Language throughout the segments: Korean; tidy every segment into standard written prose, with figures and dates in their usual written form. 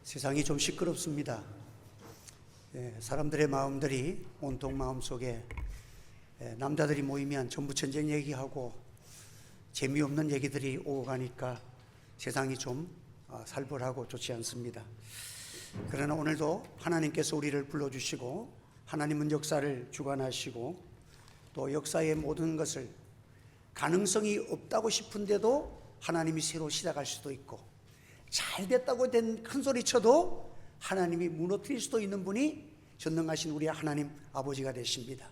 세상이 좀 시끄럽습니다. 사람들의 마음들이 온통 마음속에 남자들이 모이면 전부 전쟁 얘기하고 재미없는 얘기들이 오고 가니까 세상이 좀 살벌하고 좋지 않습니다. 그러나 오늘도 하나님께서 우리를 불러주시고 하나님은 역사를 주관하시고 또 역사의 모든 것을 가능성이 없다고 싶은데도 하나님이 새로 시작할 수도 있고 잘 됐다고 된 큰 소리 쳐도 하나님이 무너뜨릴 수도 있는 분이 전능하신 우리 하나님 아버지가 되십니다.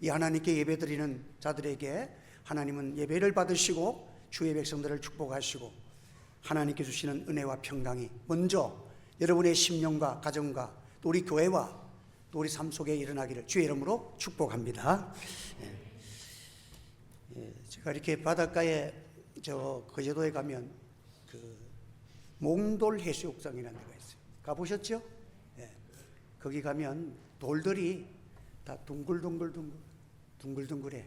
이 하나님께 예배드리는 자들에게 하나님은 예배를 받으시고 주의 백성들을 축복하시고 하나님께 주시는 은혜와 평강이 먼저 여러분의 심령과 가정과 또 우리 교회와 또 우리 삶 속에 일어나기를 주의 이름으로 축복합니다. 제가 이렇게 바닷가에 거제도에 가면 몽돌 해수욕장이라는 데가 있어요. 가보셨죠? 거기 가면 돌들이 다 둥글둥글해.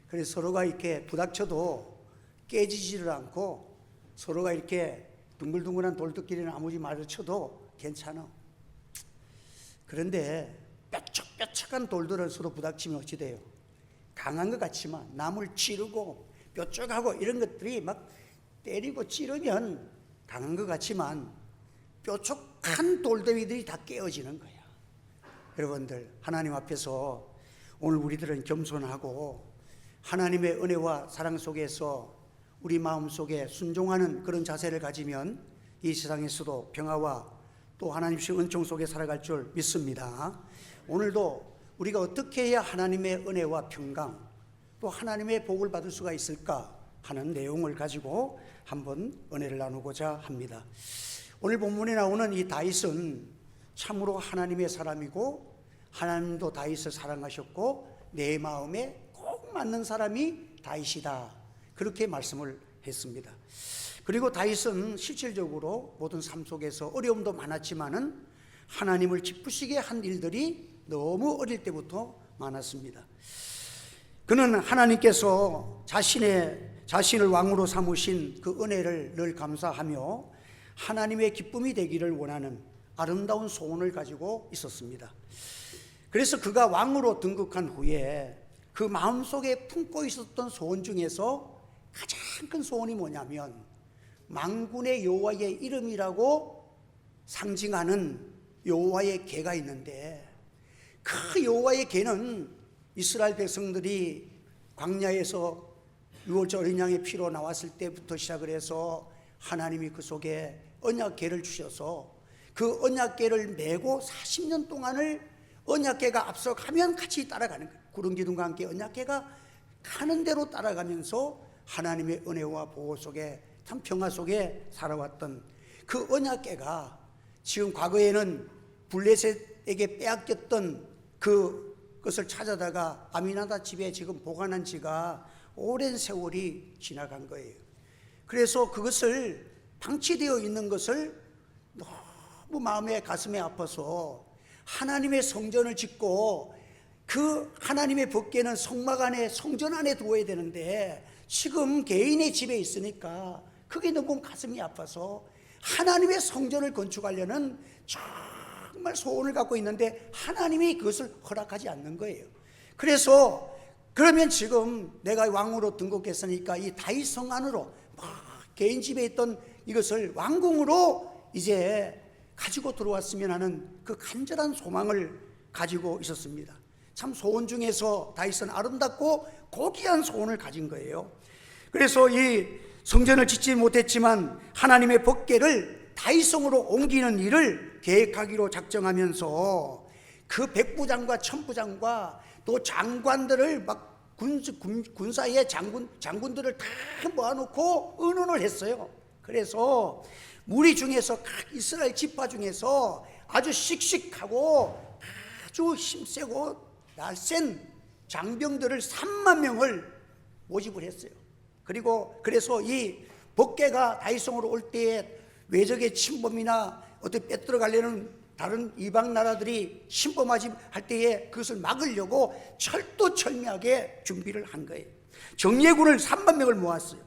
그래서 서로가 이렇게 부닥쳐도 깨지지를 않고 서로가 이렇게 둥글둥글한 돌들끼리는 아무리 말을 쳐도 괜찮아. 그런데 뾰족뾰족한 돌들은 서로 부닥치면 어찌 돼요? 강한 것 같지만 나무를 찌르고 뾰족하고 이런 것들이 막 때리고 찌르면 강한 것 같지만 뾰족한 돌더미들이 다 깨어지는 거야. 여러분들, 하나님 앞에서 오늘 우리들은 겸손하고 하나님의 은혜와 사랑 속에서 우리 마음 속에 순종하는 그런 자세를 가지면 이 세상에서도 평화와 또 하나님의 은총 속에 살아갈 줄 믿습니다. 오늘도 우리가 어떻게 해야 하나님의 은혜와 평강 또 하나님의 복을 받을 수가 있을까 하는 내용을 가지고 한번 은혜를 나누고자 합니다. 오늘 본문에 나오는 이 다윗은 참으로 하나님의 사람이고 하나님도 다윗을 사랑하셨고 내 마음에 꼭 맞는 사람이 다윗이다, 그렇게 말씀을 했습니다. 그리고 다윗은 실질적으로 모든 삶 속에서 어려움도 많았지만은 하나님을 기쁘시게 한 일들이 너무 어릴 때부터 많았습니다. 그는 하나님께서 자신을 왕으로 삼으신 그 은혜를 늘 감사하며 하나님의 기쁨이 되기를 원하는 아름다운 소원을 가지고 있었습니다. 그래서 그가 왕으로 등극한 후에 그 마음속에 품고 있었던 소원 중에서 가장 큰 소원이 뭐냐면 만군의 여호와의 이름이라고 상징하는 여호와의 궤가 있는데 그 여호와의 궤는 이스라엘 백성들이 광야에서 유월절 어린 양의 피로 나왔을 때부터 시작을 해서 하나님이 그 속에 언약궤를 주셔서 그 언약궤를 메고 40년 동안을 언약궤가 앞서가면 같이 따라가는 거예요. 구름기둥과 함께 언약궤가 가는 대로 따라가면서 하나님의 은혜와 보호 속에 참 평화 속에 살아왔던 그 언약궤가 지금 과거에는 블레셋에게 빼앗겼던 그것을 찾아다가 아미나다 집에 지금 보관한 지가 오랜 세월이 지나간 거예요. 그래서 그것을 방치되어 있는 것을 너무 마음에 가슴에 아파서 하나님의 성전을 짓고 그 하나님의 법궤는 성막 안에 성전 안에 두어야 되는데 지금 개인의 집에 있으니까 그게 너무 가슴이 아파서 하나님의 성전을 건축하려는 정말 소원을 갖고 있는데 하나님이 그것을 허락하지 않는 거예요. 그래서 그러면 지금 내가 왕으로 등극했으니까 이 다윗 성 안으로 개인 집에 있던 이것을 왕궁으로 이제 가지고 들어왔으면 하는 그 간절한 소망을 가지고 있었습니다. 참 소원 중에서 다윗은 아름답고 고귀한 소원을 가진 거예요. 그래서 이 성전을 짓지 못했지만 하나님의 법궤를 다윗성으로 옮기는 일을 계획하기로 작정하면서 그 백부장과 천부장과 또 장관들을 막 군사의 장군들을 다 모아놓고 의논을 했어요. 그래서 무리 중에서 각 이스라엘 지파 중에서 아주 씩씩하고 아주 힘세고 날쌘 장병들을 3만 명을 모집을 했어요. 그래서 이 법궤가 다윗성으로 올 때에 외적의 침범이나 어떻게 빼들어가려는 다른 이방 나라들이 침범하지 할 때에 그것을 막으려고 철두철미하게 준비를 한 거예요. 정예군을 3만 명을 모았어요.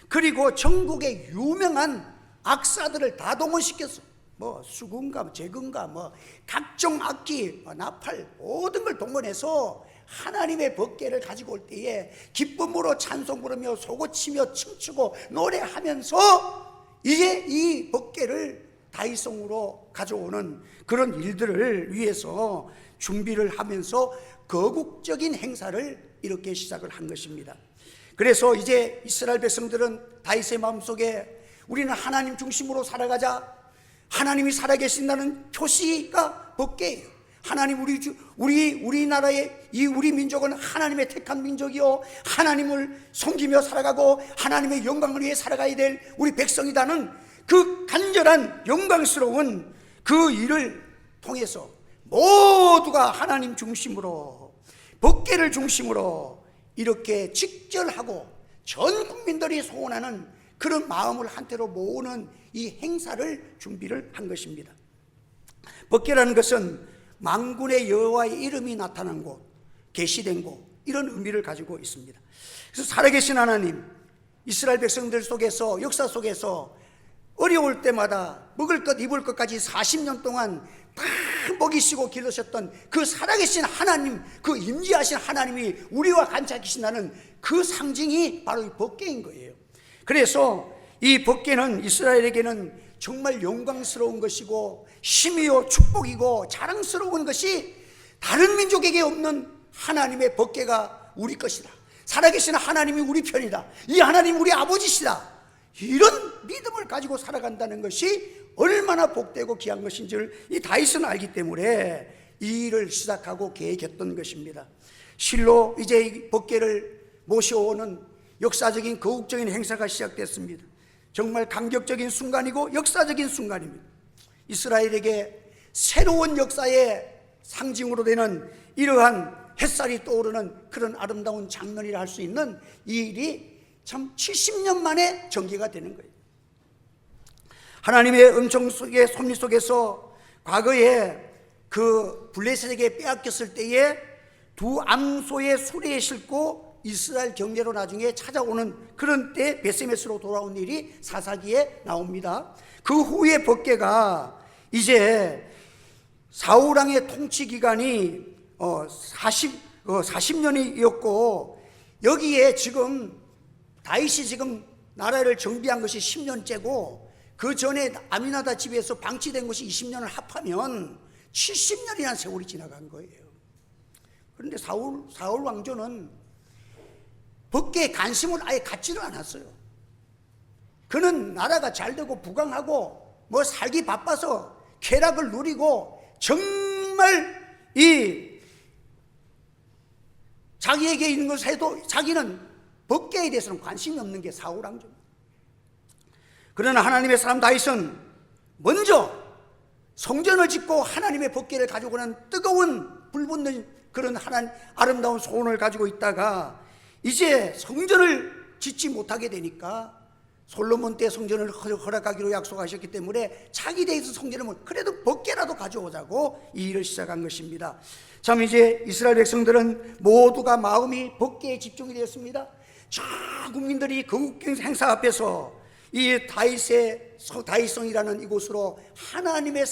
그리고 전국의 유명한 악사들을 다 동원시켰어. 뭐 수군가 제군가 뭐 각종 악기 나팔 모든 걸 동원해서 하나님의 법궤를 가지고 올 때에 기쁨으로 찬송 부르며 소고치며 춤추고 노래하면서 이제 이 법궤를 다윗성으로 가져오는 그런 일들을 위해서 준비를 하면서 거국적인 행사를 이렇게 시작을 한 것입니다. 그래서 이제 이스라엘 백성들은 다윗의 마음속에 우리는 하나님 중심으로 살아가자, 하나님이 살아계신다는 표시가 법궤예요. 하나님 우리나라의 우리 민족은 하나님의 택한 민족이요 하나님을 섬기며 살아가고 하나님의 영광을 위해 살아가야 될 우리 백성이다는 그 간절한 영광스러운 그 일을 통해서 모두가 하나님 중심으로 법궤를 중심으로 이렇게 직절하고 전 국민들이 소원하는 그런 마음을 한태로 모으는 이 행사를 준비를 한 것입니다. 법궤라는 것은 만군의 여호와의 이름이 나타난 곳, 계시된 곳, 이런 의미를 가지고 있습니다. 그래서 살아계신 하나님, 이스라엘 백성들 속에서 역사 속에서 어려울 때마다 먹을 것 입을 것까지 40년 동안 다 먹이시고 기르셨던 그 살아계신 하나님, 그 임재하신 하나님이 우리와 같이 계신다는 그 상징이 바로 이 법궤인 거예요. 그래서 이 법궤는 이스라엘에게는 정말 영광스러운 것이고 힘이요 축복이고 자랑스러운 것이 다른 민족에게 없는 하나님의 법궤가 우리 것이다. 살아계신 하나님이 우리 편이다. 이 하나님 우리 아버지시다. 이런 믿음을 가지고 살아간다는 것이 얼마나 복되고 귀한 것인지를 이 다윗은 알기 때문에 이 일을 시작하고 계획했던 것입니다. 실로 이제 이 법궤를 모셔오는 역사적인 거국적인 행사가 시작됐습니다. 정말 감격적인 순간이고 역사적인 순간입니다. 이스라엘에게 새로운 역사의 상징으로 되는 이러한 햇살이 떠오르는 그런 아름다운 장면이라 할 수 있는 이 일이 참 70년 만에 전개가 되는 거예요. 하나님의 음성 속의 섭리 속에서 과거에 그 블레셋에게 빼앗겼을 때에 두 암소의 수레에 싣고 이스라엘 경계로 나중에 찾아오는 그런 때 베세메스로 돌아온 일이 사사기에 나옵니다. 그 후에 법궤가 이제 사울왕의 통치 기간이 40년이었고 여기에 지금 다윗이 지금 나라를 정비한 것이 10년째고 그 전에 아미나다 집에서 방치된 것이 20년을 합하면 70년이라는 세월이 지나간 거예요. 그런데 사울 왕조는 법궤에 관심을 아예 갖지를 않았어요. 그는 나라가 잘 되고 부강하고 뭐 살기 바빠서 쾌락을 누리고 정말 이 자기에게 있는 것을 해도 자기는 법궤에 대해서는 관심이 없는 게 사울 왕조입니다. 그러나 하나님의 사람 다윗은 먼저 성전을 짓고 하나님의 법궤를 가지고 오는 뜨거운 불붙는 그런 아름다운 소원을 가지고 있다가 이제 성전을 짓지 못하게 되니까 솔로몬 때 성전을 허락하기로 약속하셨기 때문에 자기 대에서 성전을 그래도 법궤라도 가져오자고 이 일을 시작한 것입니다. 참 이제 이스라엘 백성들은 모두가 마음이 법궤에 집중이 되었습니다. 저 국민들이 거국경 행사 앞에서 이 다윗성이라는 이곳으로 하나님의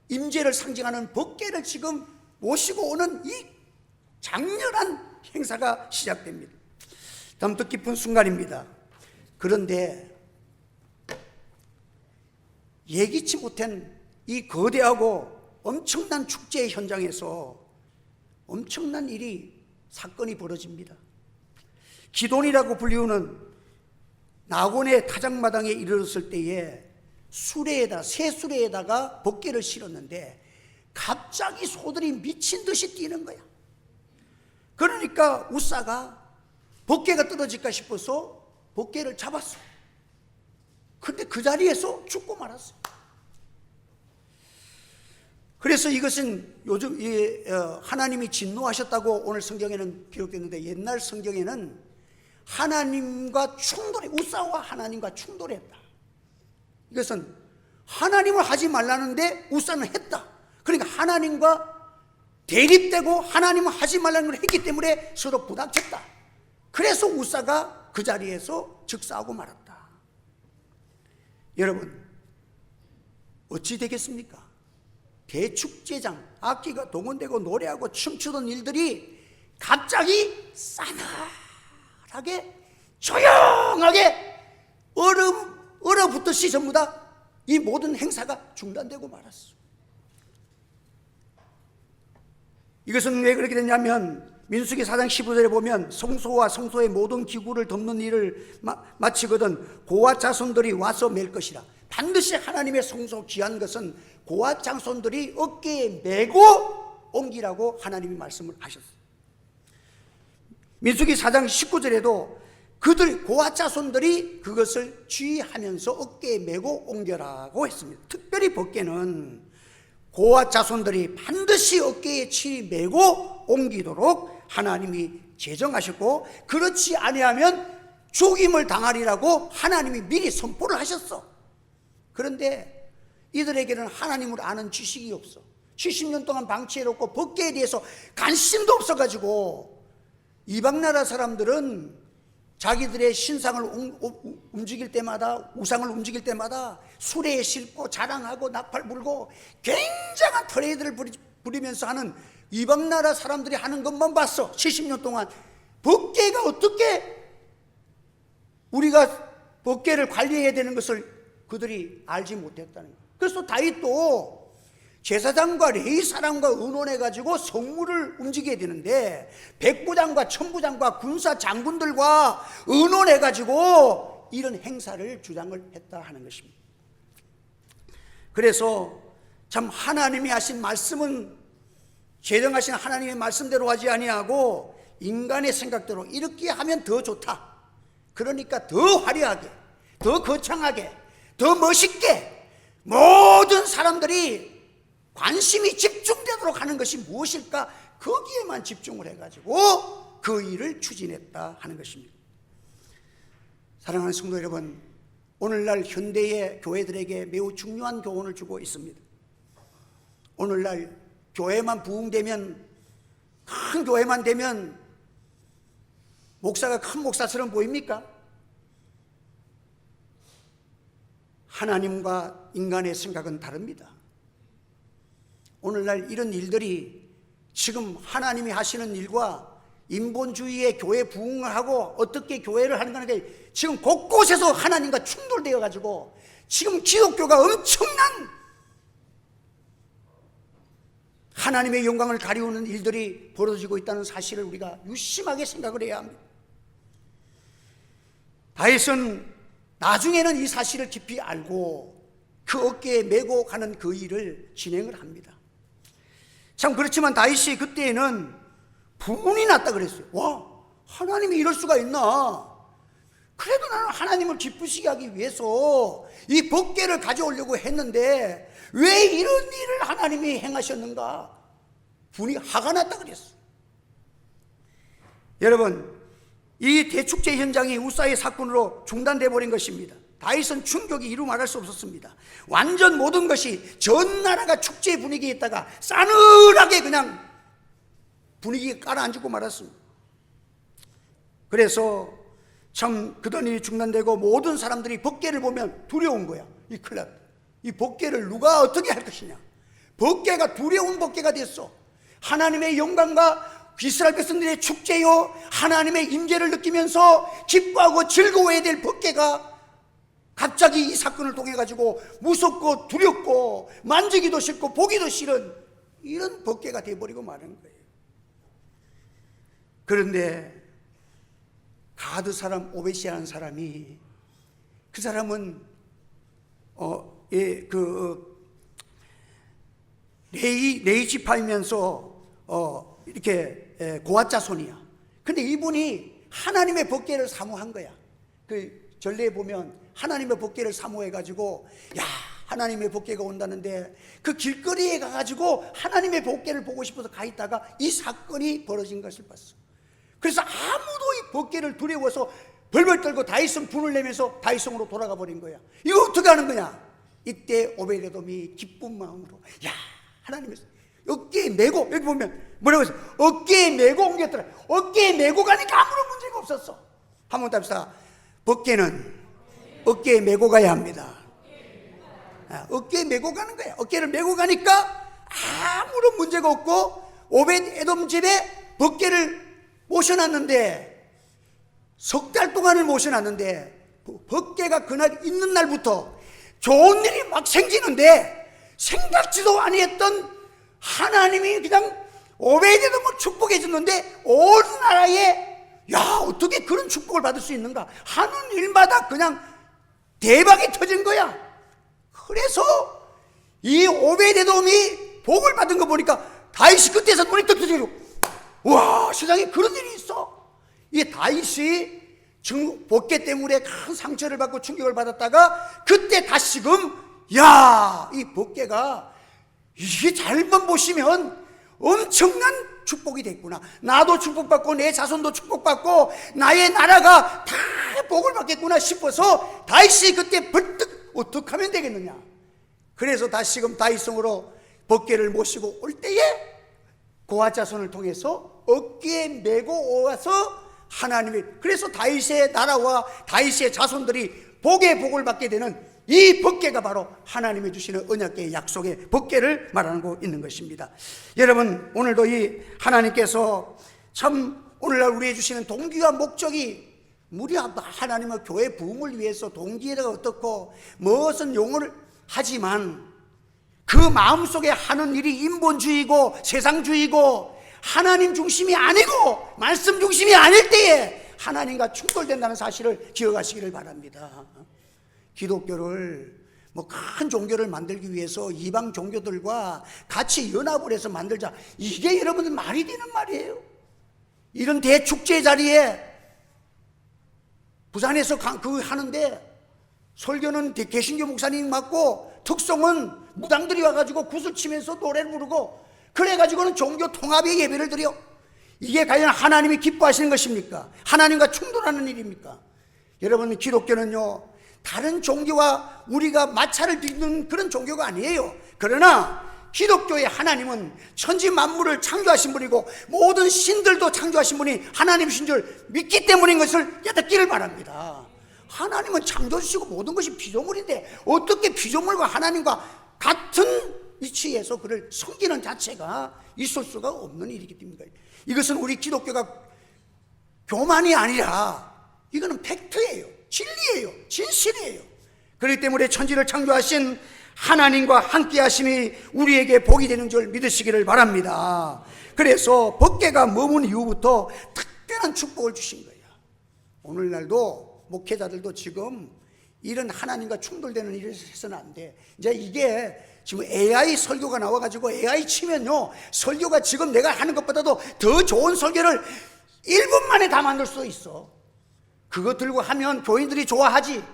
임재를 상징하는 법궤를 지금 모시고 오는 이 장렬한 행사가 시작됩니다. 참 뜻깊은 순간입니다. 그런데 예기치 못한 이 거대하고 엄청난 축제의 현장에서 엄청난 사건이 벌어집니다. 기돈이라고 불리우는 나곤의 타작마당에 이르렀을 때에 새 수레에다가 법궤를 실었는데 갑자기 소들이 미친 듯이 뛰는 거야. 그러니까 우사가 법궤가 떨어질까 싶어서 법궤를 잡았어. 근데 그 자리에서 죽고 말았어. 그래서 이것은 요즘 하나님이 진노하셨다고 오늘 성경에는 기록됐는데 옛날 성경에는 하나님과 우사와 하나님과 충돌했다. 이것은 하나님을 하지 말라는데 우사는 했다. 그러니까 하나님과 대립되고 하나님은 하지 말라는 걸 했기 때문에 서로 부닥쳤다. 그래서 우사가 그 자리에서 즉사하고 말았다. 여러분, 어찌 되겠습니까? 대축제장, 악기가 동원되고 노래하고 춤추던 일들이 갑자기 싸늘하게 조용하게 얼어붙듯이 전부 다 이 모든 행사가 중단되고 말았어. 이것은 왜 그렇게 됐냐면 민수기 4장 15절에 보면 성소와 성소의 모든 기구를 덮는 일을 마치거든 고아 자손들이 와서 맬 것이라. 반드시 하나님의 성소 귀한 것은 고아 자손들이 어깨에 메고 옮기라고 하나님이 말씀을 하셨어요. 민수기 4장 19절에도 그들 고아 자손들이 그것을 쥐하면서 어깨에 메고 옮겨라고 했습니다. 특별히 법궤는 고아 자손들이 반드시 어깨에 메고 옮기도록 하나님이 제정하셨고, 그렇지 아니하면 죽임을 당하리라고 하나님이 미리 선포를 하셨어. 그런데 이들에게는 하나님을 아는 지식이 없어. 70년 동안 방치해놓고 법궤에 대해서 관심도 없어가지고 이방나라 사람들은 자기들의 신상을 움직일 때마다, 우상을 움직일 때마다 수레에 싣고 자랑하고 나팔 불고 굉장한 퍼레이드를 부리면서 하는 이방나라 사람들이 하는 것만 봤어. 70년 동안 법궤가 어떻게 우리가 법궤를 관리해야 되는 것을 그들이 알지 못했다는 거예요. 그래서 다윗도 제사장과 레위사람과 의논해가지고 성물을 움직여야 되는데 백부장과 천부장과 군사 장군들과 의논해가지고 이런 행사를 주장을 했다 하는 것입니다. 그래서 참 하나님이 하신 말씀은 제정하신 하나님의 말씀대로 하지 아니하고 인간의 생각대로 이렇게 하면 더 좋다, 그러니까 더 화려하게, 더 거창하게, 더 멋있게 모든 사람들이 관심이 집중되도록 하는 것이 무엇일까? 거기에만 집중을 해가지고 그 일을 추진했다 하는 것입니다. 사랑하는 성도 여러분, 오늘날 현대의 교회들에게 매우 중요한 교훈을 주고 있습니다. 오늘날 교회만 부흥되면, 큰 교회만 되면 목사가 큰 목사처럼 보입니까? 하나님과 인간의 생각은 다릅니다. 오늘날 이런 일들이 지금 하나님이 하시는 일과 인본주의의 교회 부흥을 하고 어떻게 교회를 하는 게 지금 곳곳에서 하나님과 충돌되어 가지고 지금 기독교가 엄청난 하나님의 영광을 가리우는 일들이 벌어지고 있다는 사실을 우리가 유심하게 생각을 해야 합니다. 다윗은 나중에는 이 사실을 깊이 알고 그 어깨에 메고 가는 그 일을 진행을 합니다. 참 그렇지만 다윗이 그때에는 분이 났다 그랬어요. 와, 하나님이 이럴 수가 있나? 그래도 나는 하나님을 기쁘시게 하기 위해서 이 법궤를 가져오려고 했는데 왜 이런 일을 하나님이 행하셨는가? 분이 화가 났다 그랬어요. 여러분, 이 대축제 현장이 우사의 사건으로 중단돼 버린 것입니다. 다윗은 충격이 이루 말할 수 없었습니다. 완전 모든 것이 전 나라가 축제 분위기에 있다가 싸늘하게 그냥 분위기가 가라앉고 말았습니다. 그래서 참 그던 일이 중단되고 모든 사람들이 법궤를 보면 두려운 거야. 이 큰일 났다. 이 법궤를 누가 어떻게 할 것이냐. 법궤가 두려운 법궤가 됐어. 하나님의 영광과 이스라엘 백성들의 축제요, 하나님의 임재를 느끼면서 기뻐하고 즐거워해야 될 법궤가 갑자기 이 사건을 통해 가지고 무섭고 두렵고 만지기도 싫고 보기도 싫은 이런 법궤가 되어버리고 마는 거예요. 그런데 가드 사람 오벳이라는 사람이, 그 사람은 레위 지파이면서 이렇게 고아 자손이야. 근데 이분이 하나님의 법궤를 사모한 거야. 그 전례에 보면 하나님의 법궤를 사모해가지고, 야, 하나님의 법궤가 온다는데 그 길거리에 가가지고 하나님의 법궤를 보고 싶어서 가 있다가 이 사건이 벌어진 것을 봤어. 그래서 아무도 이 법궤를 두려워서 벌벌 떨고 다윗은 분을 내면서 다윗성으로 돌아가 버린 거야. 이거 어떻게 하는 거냐? 이때 오베데돔이 기쁜 마음으로, 야, 하나님의 어깨에 메고, 여기 보면 뭐라고 했어? 어깨에 메고 옮겼더라. 어깨에 메고 가니까 아무런 문제가 없었어. 한번 답시다. 법궤는 어깨에 메고 가야 합니다. 어깨에 메고 가는 거야. 어깨를 메고 가니까 아무런 문제가 없고 오벳 에돔 집에 벗개를 모셔놨는데 석 달 동안을 모셔놨는데 벗개가 그날 있는 날부터 좋은 일이 막 생기는데 생각지도 아니했던 하나님이 그냥 오벳 에돔을 축복해 줬는데 온 나라에 야 어떻게 그런 축복을 받을 수 있는가 하는 일마다 그냥 대박이 터진 거야. 그래서 이 오벳 에돔이 복을 받은 거 보니까 다윗이 그때서 눈이 떡 터지고 와 세상에 그런 일이 있어. 이 다윗이 복개 때문에 큰 상처를 받고 충격을 받았다가 그때 다시금 야 이 복개가 이게 잘만 보시면 엄청난 축복이 됐구나. 나도 축복받고 내 자손도 축복받고 나의 나라가 다 복을 받겠구나 싶어서 다윗이 그때 벌떡 어떻게 하면 되겠느냐. 그래서 다시금 다윗성으로 벗개를 모시고 올 때에 고아 자손을 통해서 어깨에 메고 와서 하나님이 그래서 다윗의 나라와 다윗의 자손들이 복의 복을 받게 되는 이 벗개가 바로 하나님이 주시는 언약궤의 약속의 벗개를 말하고 있는 것입니다. 여러분 오늘도 이 하나님께서 참 오늘날 우리에게 주시는 동기와 목적이 우리 하나님의 교회 부흥을 위해서 동기가 어떻고 무엇은 용어를 하지만 그 마음속에 하는 일이 인본주의고 세상주의고 하나님 중심이 아니고 말씀 중심이 아닐 때에 하나님과 충돌된다는 사실을 기억하시기를 바랍니다. 기독교를 큰 종교를 만들기 위해서 이방 종교들과 같이 연합을 해서 만들자 이게 여러분들 말이 되는 말이에요. 이런 대축제 자리에 부산에서 하는데 설교는 개신교 목사님 맡고 특송은 무당들이 와가지고 구슬 치면서 노래를 부르고 그래가지고는 종교 통합의 예배를 드려. 이게 과연 하나님이 기뻐하시는 것입니까? 하나님과 충돌하는 일입니까? 여러분 기독교는요 다른 종교와 우리가 마찰을 빚는 그런 종교가 아니에요. 그러나 기독교의 하나님은 천지 만물을 창조하신 분이고 모든 신들도 창조하신 분이 하나님이신 줄 믿기 때문인 것을 깨닫기를 바랍니다. 하나님은 창조주시고 모든 것이 피조물인데 어떻게 피조물과 하나님과 같은 위치에서 그를 섬기는 자체가 있을 수가 없는 일이기 때문입니다. 이것은 우리 기독교가 교만이 아니라 이거는 팩트예요. 진리예요. 진실이에요. 그렇기 때문에 천지를 창조하신 하나님과 함께 하심이 우리에게 복이 되는 줄 믿으시기를 바랍니다. 그래서 벗개가 머문 이후부터 특별한 축복을 주신 거예요. 오늘날도 목회자들도 지금 이런 하나님과 충돌되는 일을 해서는 안 돼. 이제 이게 지금 AI 설교가 나와가지고 AI 치면요 설교가 지금 내가 하는 것보다도 더 좋은 설교를 1분 만에 다 만들 수 있어. 그거 들고 하면 교인들이 좋아하지.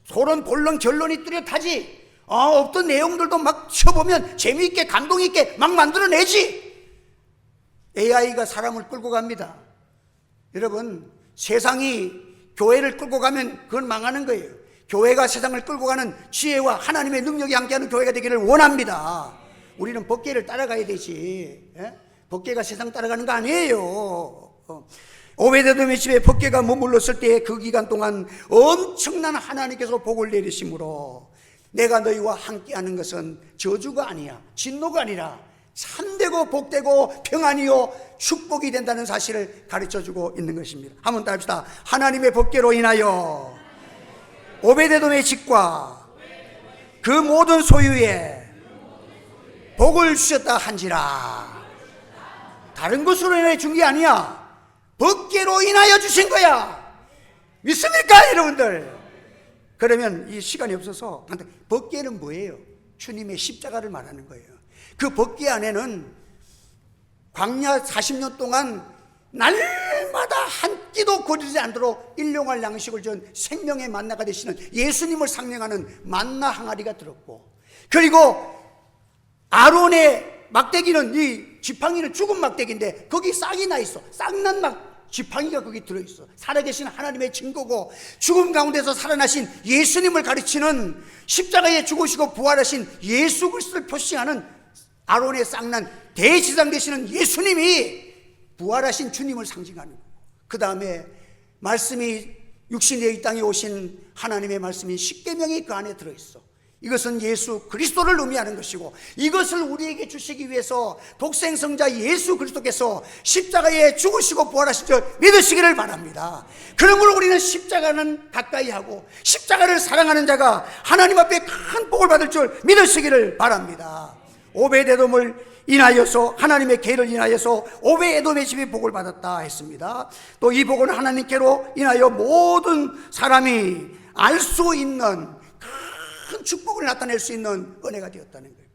소론 본론 결론이 뚜렷하지. 없던 내용들도 막 쳐보면 재미있게 감동 있게 막 만들어내지. AI가 사람을 끌고 갑니다. 여러분 세상이 교회를 끌고 가면 그건 망하는 거예요. 교회가 세상을 끌고 가는 지혜와 하나님의 능력이 함께하는 교회가 되기를 원합니다. 우리는 벗개를 따라가야 되지. 벗개가 세상 따라가는 거 아니에요. 오베데돔의 집에 벗개가 머물렀을 때 그 기간 동안 엄청난 하나님께서 복을 내리심으로 내가 너희와 함께하는 것은 저주가 아니야 진노가 아니라 참되고 복되고 평안이요 축복이 된다는 사실을 가르쳐주고 있는 것입니다. 한번 따라합시다. 하나님의 벗개로 인하여 오베데돔의 집과 그 모든 소유에 복을 주셨다 한지라. 다른 것으로 인해 준 게 아니야. 벗개로 인하여 주신 거야. 믿습니까 여러분들? 그러면 이 시간이 없어서 벗개는 뭐예요? 주님의 십자가를 말하는 거예요. 그 벗개 안에는 광야 40년 동안 날마다 한 끼도 거르지 않도록 일용할 양식을 준 생명의 만나가 되시는 예수님을 상징하는 만나 항아리가 들었고, 그리고 아론의 막대기는 이 지팡이는 죽은 막대기인데 거기 싹이 나 있어. 싹난 지팡이가 거기 들어있어. 살아계신 하나님의 증거고 죽음 가운데서 살아나신 예수님을 가르치는 십자가에 죽으시고 부활하신 예수 그리스도를 표시하는 아론의 쌍난 대지상 되시는 예수님이 부활하신 주님을 상징하는 거고, 그 다음에 말씀이 육신의 이 땅에 오신 하나님의 말씀인 십계명이 그 안에 들어있어. 이것은 예수 그리스도를 의미하는 것이고, 이것을 우리에게 주시기 위해서 독생성자 예수 그리스도께서 십자가에 죽으시고 부활하신 줄 믿으시기를 바랍니다. 그러므로 우리는 십자가는 가까이 하고 십자가를 사랑하는 자가 하나님 앞에 큰 복을 받을 줄 믿으시기를 바랍니다. 오베데돔을 인하여서, 하나님의 계를 인하여서 오베에돔의 집이 복을 받았다 했습니다. 또 이 복은 하나님께로 인하여 모든 사람이 알 수 있는 큰 축복을 나타낼 수 있는 은혜가 되었다는 거예요.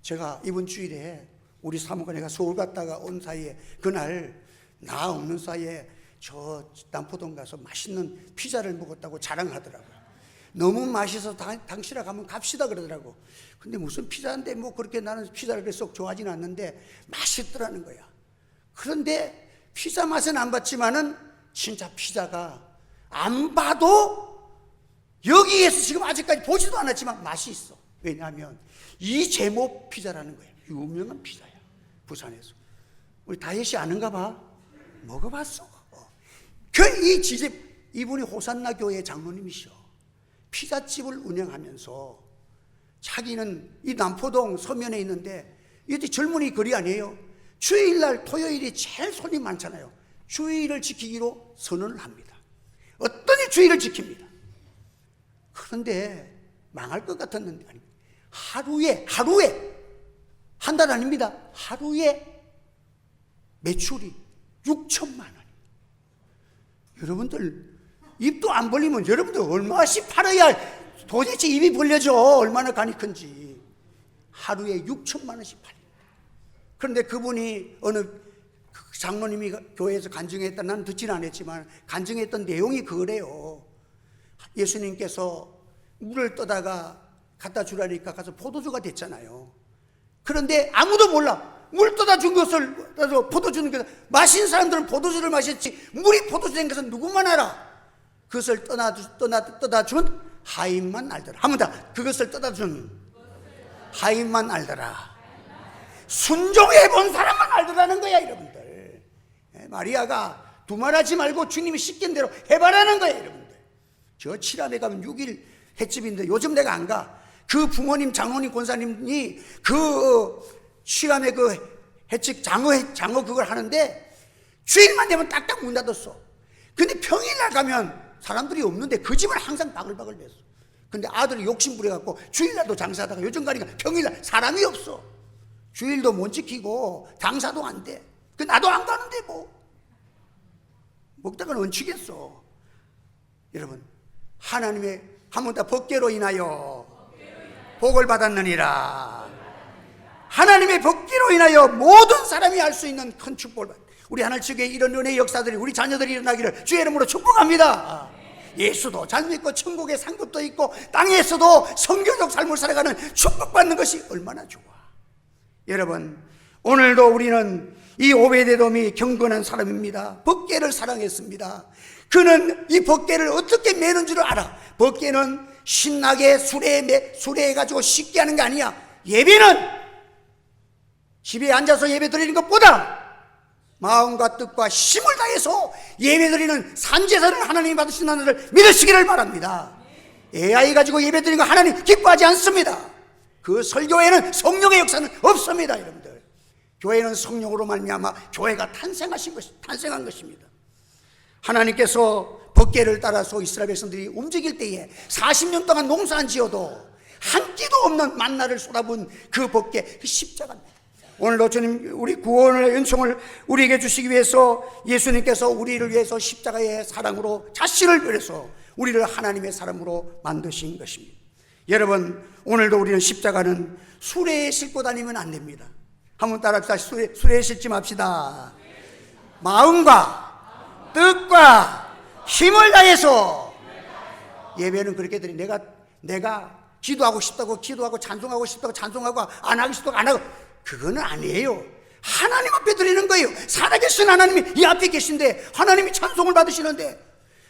제가 이번 주일에 우리 사무관회가 서울 갔다가 온 사이에, 그날 나 없는 사이에 저 남포동 가서 맛있는 피자를 먹었다고 자랑하더라고요. 너무 맛있어서 당신이랑 가면 갑시다 그러더라고. 근데 무슨 피자인데 뭐 그렇게 나는 피자를 썩 좋아하지는 않는데 맛있더라는 거야. 그런데 피자 맛은 안 봤지만은 진짜 피자가 안 봐도 여기에서 지금 아직까지 보지도 않았지만 맛이 있어. 왜냐하면 이 제목 피자라는 거예요. 유명한 피자야, 부산에서. 우리 다혜씨 아는가 봐? 먹어봤어. 이 지집, 이분이 호산나 교회 장로님이셔. 피자집을 운영하면서 자기는 이 남포동 서면에 있는데, 이때 젊은이 거리 아니에요. 주일날 토요일이 제일 손님 많잖아요. 주일을 지키기로 선언을 합니다. 어떠니 주일을 지킵니다. 그런데 망할 것 같았는데 아닙니다. 하루에 한 달 아닙니다. 하루에 매출이 6천만 원. 여러분들 입도 안 벌리면 여러분들 얼마씩 팔아야 도대체 입이 벌려져. 얼마나 간이 큰지. 하루에 6천만 원씩 팔아요. 그런데 그분이 어느 장로님이 교회에서 간증했다, 난 듣지는 않았지만 간증했던 내용이 그래요. 예수님께서 물을 떠다가 갖다 주라니까 가서 포도주가 됐잖아요. 그런데 아무도 몰라. 물 떠다 준 것을, 포도주는 것을 마신 사람들은 포도주를 마셨지, 물이 포도주 된 것은 누구만 알아? 그것을 떠다 준 하인만 알더라. 한 번 더. 그것을 떠다 준 하인만 알더라. 순종해 본 사람만 알더라는 거야, 여러분들. 마리아가 두말하지 말고 주님이 시킨 대로 해봐라는 거야, 여러분들. 저 칠암에 가면 6일 횟집인데 요즘 내가 안 가. 그 부모님, 장로님, 권사님이 그 칠암에 그 횟집 장어 그걸 하는데 주일만 되면 딱딱 문 닫았어. 근데 평일날 가면 사람들이 없는데 그 집은 항상 바글바글 맸어. 근데 아들이 욕심 부려갖고 주일날도 장사하다가 요즘 가니까 평일날 사람이 없어. 주일도 못 지키고 장사도 안 돼. 그 나도 안 가는데 뭐 먹다가는 얹히겠어. 여러분, 하나님의 한 번 더 법궤로 인하여 복을 받았느니라. 하나님의 법궤로 인하여 모든 사람이 알 수 있는 큰 축복을 받. 우리 하늘 측에 이런 은혜의 역사들이 우리 자녀들이 일어나기를 주의 이름으로 축복합니다. 예수도 잘 믿고 천국의 상급도 있고 땅에서도 성교적 삶을 살아가는 축복받는 것이 얼마나 좋아. 여러분, 오늘도 우리는 이 오베데돔이 경건한 사람입니다. 법궤를 사랑했습니다. 그는 이 법궤를 어떻게 매는 줄 알아. 법궤는 신나게 수레해가지고 쉽게 하는 게 아니야. 예배는 집에 앉아서 예배 드리는 것보다 마음과 뜻과 힘을 다해서 예배 드리는 산제사를 하나님이 받으신다는 것을 믿으시기를 바랍니다. AI 가지고 예배 드리는 거 하나님 기뻐하지 않습니다. 그 설교에는 성령의 역사는 없습니다. 여러분들, 교회는 성령으로 말미암아 교회가 탄생한 것입니다. 하나님께서 법궤를 따라서 이스라엘 백성들이 움직일 때에 40년 동안 농사 안 지어도 한 끼도 없는 만나를 쏟아부은 그 법궤, 그 십자가입니다. 오늘도 주님, 우리 구원의 은총을 우리에게 주시기 위해서 예수님께서 우리를 위해서 십자가의 사랑으로 자신을 버려서 우리를 하나님의 사람으로 만드신 것입니다. 여러분, 오늘도 우리는 십자가는 수레에 싣고 다니면 안 됩니다. 한번 따라합시다. 수레에 싣지 맙시다. 마음과 뜻과 힘을 다해서 예배는 그렇게 드리. 내가 기도하고 싶다고 기도하고 찬송하고 싶다고 찬송하고 안 하고 싶다고 안 하고, 그거는 아니에요. 하나님 앞에 드리는 거예요. 살아계신 하나님이 이 앞에 계신데, 하나님이 찬송을 받으시는데,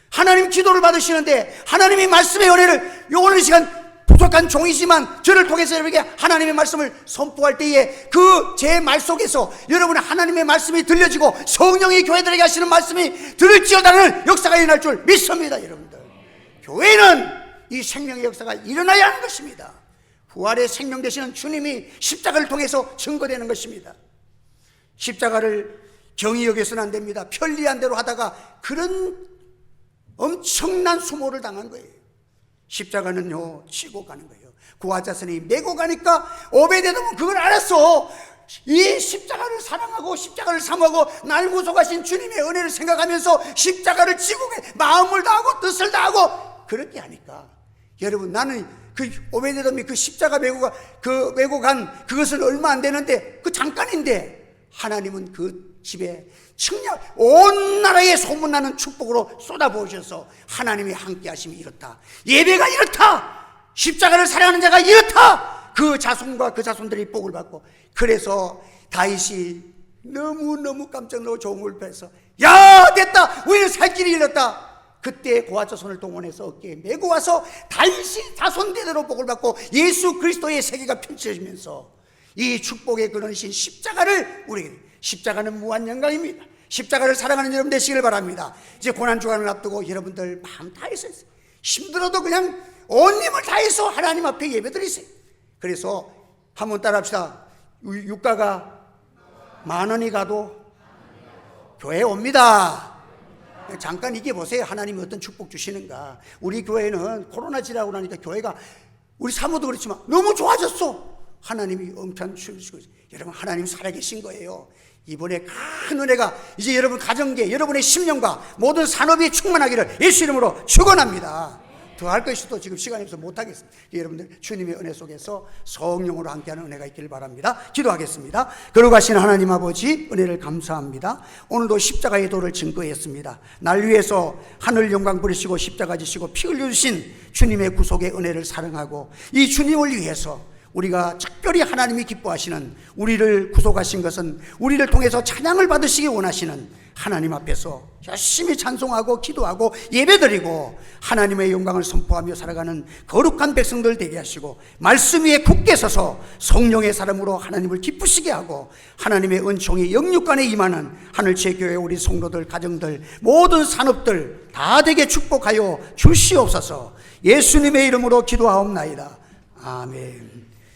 하나님 기도를 받으시는데, 하나님의 말씀의 은혜를 오늘 시간 부족한 종이지만 저를 통해서 여러분에게 하나님의 말씀을 선포할 때에 그 제 말 속에서 여러분의 하나님의 말씀이 들려지고 성령이 교회들에게 하시는 말씀이 들을지어다는 역사가 일어날 줄 믿습니다. 여러분들, 교회는 이 생명의 역사가 일어나야 하는 것입니다. 부활의 생명 되시는 주님이 십자가를 통해서 증거되는 것입니다. 십자가를 경히 여겨서는 안 됩니다. 편리한 대로 하다가 그런 엄청난 수모를 당한 거예요. 십자가는요 치고 가는 거예요. 고아자손이 메고 가니까 오베데돔은 그걸 알았어. 이 십자가를 사랑하고 십자가를 사모하고 날 구속하신 주님의 은혜를 생각하면서 십자가를 지고 마음을 다하고 뜻을 다하고 그렇게 하니까, 여러분, 나는 그 오베데돔이 그 십자가 메고 간 그것은 얼마 안 되는데, 그 잠깐인데 하나님은 그 집에 측량 온 나라에 소문나는 축복으로 쏟아부으셔서 하나님이 함께 하심이 이렇다, 예배가 이렇다, 십자가를 사랑하는 자가 이렇다, 그 자손과 그 자손들이 복을 받고, 그래서 다윗이 너무너무 깜짝 놀라고 종을 빼서 야 됐다, 우리는 살 길이 열렸다. 그때 고아자손을 동원해서 어깨에 메고 와서 다윗이 자손대대로 복을 받고 예수 그리스도의 세계가 펼쳐지면서 이 축복의 근원이신 십자가를, 우리 십자가는 무한 영광입니다. 십자가를 사랑하는 여러분 되시길 바랍니다. 이제 고난주간을 앞두고 여러분들 마음 다해서 힘들어도 그냥 온 힘을 다해서 하나님 앞에 예배드리세요. 그래서 한번 따라합시다. 유가가 10,000원이 가도 교회에 옵니다. 잠깐 이게 보세요. 하나님이 어떤 축복 주시는가. 우리 교회는 코로나 지나고 나니까 교회가, 우리 사모도 그렇지만 너무 좋아졌어. 하나님이 엄청 주시고 있어요. 여러분, 하나님 살아계신 거예요. 이번에 큰 은혜가 이제 여러분 가정계, 여러분의 심령과 모든 산업이 충만하기를 예수 이름으로 축원합니다. 더 할 것이도 지금 시간이 없어서 못하겠습니다. 여러분들 주님의 은혜 속에서 성령으로 함께하는 은혜가 있기를 바랍니다. 기도하겠습니다. 거룩하신 하나님 아버지, 은혜를 감사합니다. 오늘도 십자가의 도를 증거했습니다. 날 위해서 하늘 영광 부리시고 십자가 지시고 피 흘려주신 주님의 구속의 은혜를 사랑하고, 이 주님을 위해서 우리가 특별히 하나님이 기뻐하시는, 우리를 구속하신 것은 우리를 통해서 찬양을 받으시기 원하시는 하나님 앞에서 열심히 찬송하고 기도하고 예배드리고 하나님의 영광을 선포하며 살아가는 거룩한 백성들 되게 하시고, 말씀 위에 굳게 서서 성령의 사람으로 하나님을 기쁘시게 하고 하나님의 은총이 영육간에 임하는 하늘채 교회 우리 성도들, 가정들, 모든 산업들 다 되게 축복하여 주시옵소서. 예수님의 이름으로 기도하옵나이다. 아멘.